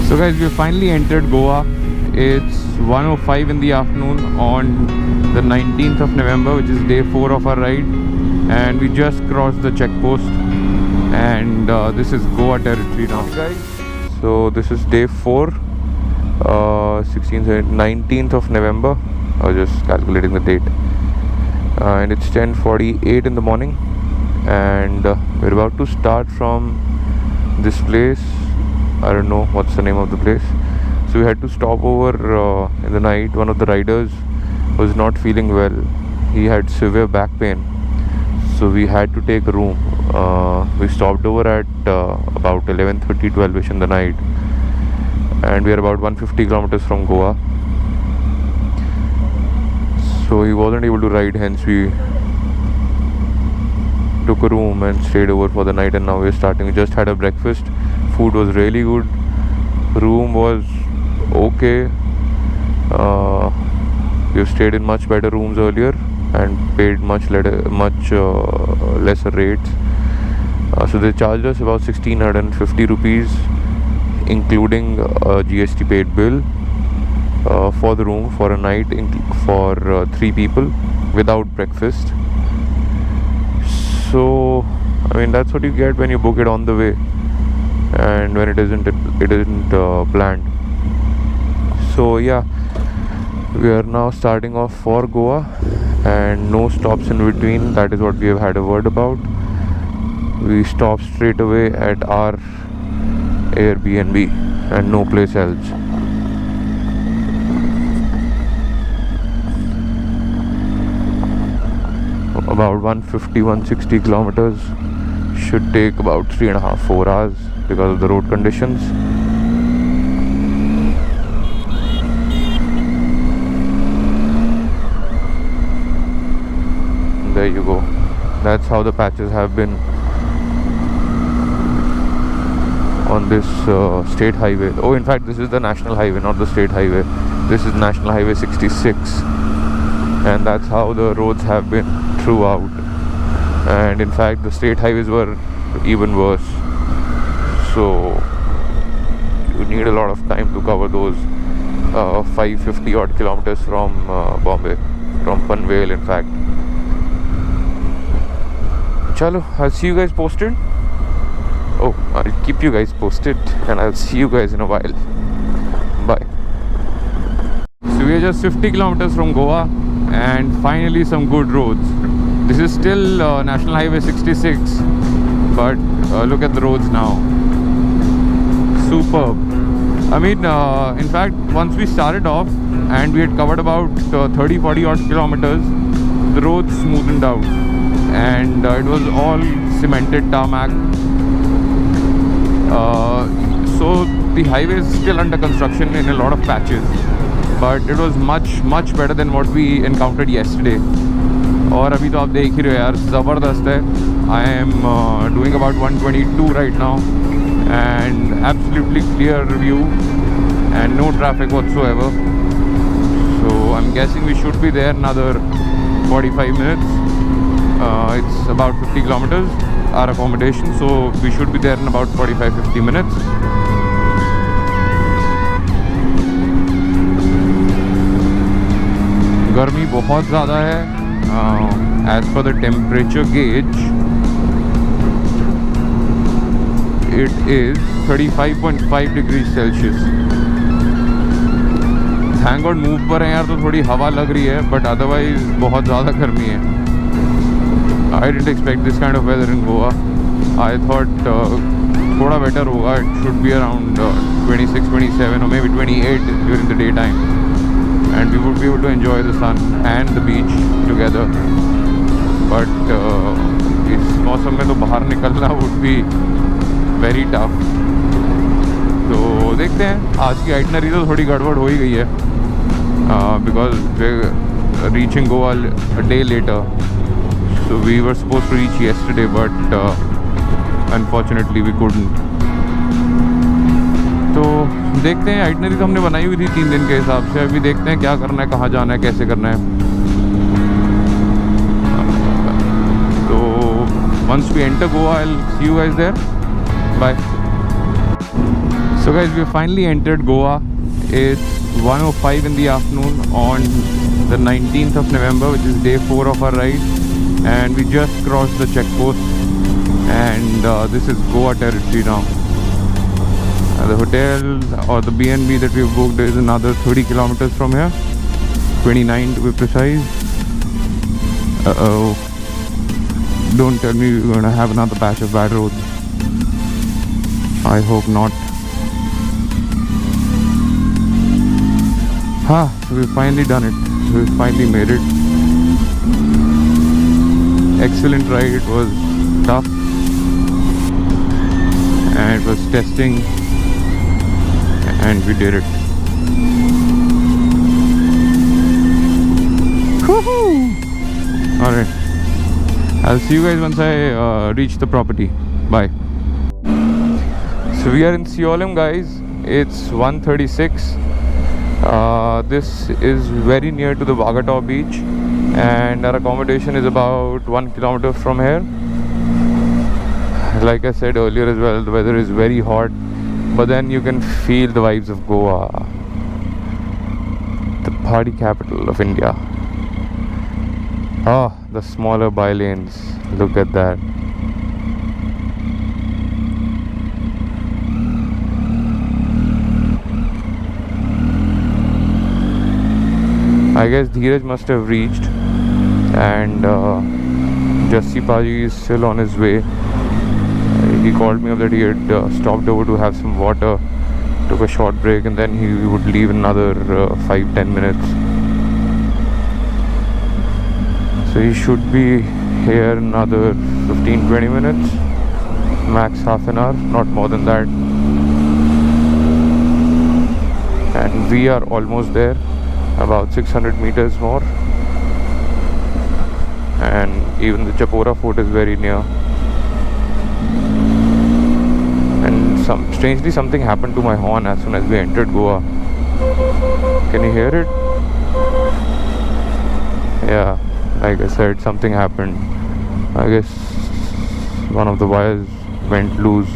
So guys, we finally entered Goa. It's 1:05 in the afternoon on the 19th of November, which is day 4 of our ride, and we just crossed the check post, and this is Goa territory now, guys. So this is day 4, 16th, 19th of November. I was just calculating the date, and it's 10:48 in the morning, and we're about to start from this place. I don't know what's the name of the place. So we had to stop over in the night. One of the riders was not feeling well. He had severe back pain, so we had to take a room. We stopped over at about 11:30, 12ish in the night, and we are about 150 kilometers from Goa. So he wasn't able to ride, hence we took a room and stayed over for the night, and now we're starting. We just had a breakfast. Food was really good. Room was okay. We've stayed in much better rooms earlier and paid much lesser rates. So they charged us about 1,650 rupees, including a GST paid bill for the room for a night for 3 people without breakfast. So I mean, that's what you get when you book it on the way, and when it isn't planned. So yeah, we are now starting off for Goa, and no stops in between. That is what we have had a word about. We stopped straight away at our Airbnb and no place else. About 150-160 kilometers, should take about 3.5-4 hours because of the road conditions. There you go. That's how the patches have been on this state highway. Oh, in fact, this is the national highway, not the state highway. This is National Highway 66, and that's how the roads have been throughout. And in fact, the state highways were even worse, so you need a lot of time to cover those 550 odd kilometers from Bombay, from Panvel in fact. Chalo, I'll see you guys posted. Oh, I'll keep you guys posted, and I'll see you guys in a while. Bye. So we are just 50 kilometers from Goa, and finally some good roads. This is still National Highway 66, but look at the roads now. Superb. I mean, in fact, once we started off and we had covered about 30-40 odd kilometers, the roads smoothened out, and it was all cemented tarmac. So the highway is still under construction in a lot of patches, but it was much better than what we encountered yesterday. और अभी तो आप देख ही रहे हो यार, ज़बरदस्त है. I am doing about 122 right now, and absolutely clear view and no traffic whatsoever. So I'm guessing we should be there another 45 minutes. It's about 50 kilometers our accommodation, so we should be there in about 45-50 minutes. गर्मी बहुत ज़्यादा है. As per the temperature gauge, it is 35.5 degrees Celsius. Thank God move पर हैं यार, तो थोड़ी हवा लग रही है, but otherwise बहुत ज़्यादा गर्मी है. I didn't expect this kind of weather in Goa. I thought थोड़ा better होगा. It should be around 26, 27 or maybe 28 during the daytime, and we would be able to enjoy the sun and the beach together. But इस मौसम में तो बाहर निकलना would be very tough. तो देखते हैं. आज की आइटनरी तो थोड़ी गड़बड़ हो ही गई है, because we're reaching Goa a day later. So we were supposed to reach yesterday, but unfortunately we couldn't. तो देखते हैं. आइटनरी तो हमने बनाई हुई थी 3 दिन के हिसाब से. अभी देखते हैं क्या करना है, कहाँ जाना है, कैसे करना है. तो once we enter Goa, I'll see you guys there. Bye. So guys, we finally entered Goa. It's 1:05 in the afternoon on the 19th of November, which is day 4 of our ride, and we just crossed the checkpost, and this is Goa territory now. The hotel or the B&B that we've booked is another 30 kilometers from here, 29 to be precise. Don't tell me we're gonna have another patch of bad roads. I hope not. We've finally done it. We've finally made it. Excellent ride. It was tough and it was testing, and we did it. Woohoo! Alright, I'll see you guys once I reach the property. Bye. So we are in Seolim, guys. It's 1:36. This is very near to the Wagataw beach, and our accommodation is about 1 kilometer from here. Like I said earlier as well, the weather is very hot, but then you can feel the vibes of Goa, the party capital of India. The smaller by-lanes, look at that. I guess Dheeraj must have reached, and Jassi Paji is still on his way. He called me up that he had stopped over to have some water, took a short break, and then he would leave in another 5-10 minutes. So he should be here in another 15-20 minutes, max half an hour, not more than that. And we are almost there, about 600 meters more, and even the Chapora Fort is very near. And strangely something happened to my horn as soon as we entered Goa. Can you hear it? Yeah, like I said, something happened. I guess one of the wires went loose.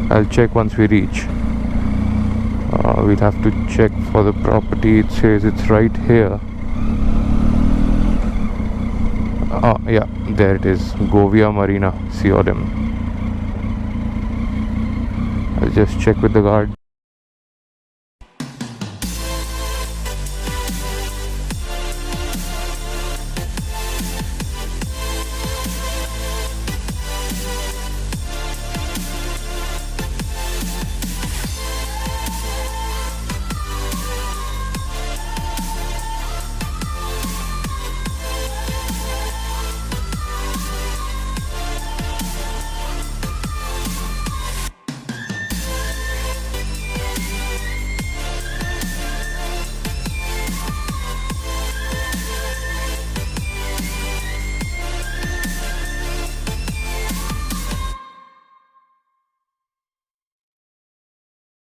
I'll check once we reach. We'll have to check for the property. It says it's right here. Yeah, there it is, Govia Marina, Seolim. I'll just check with the guard.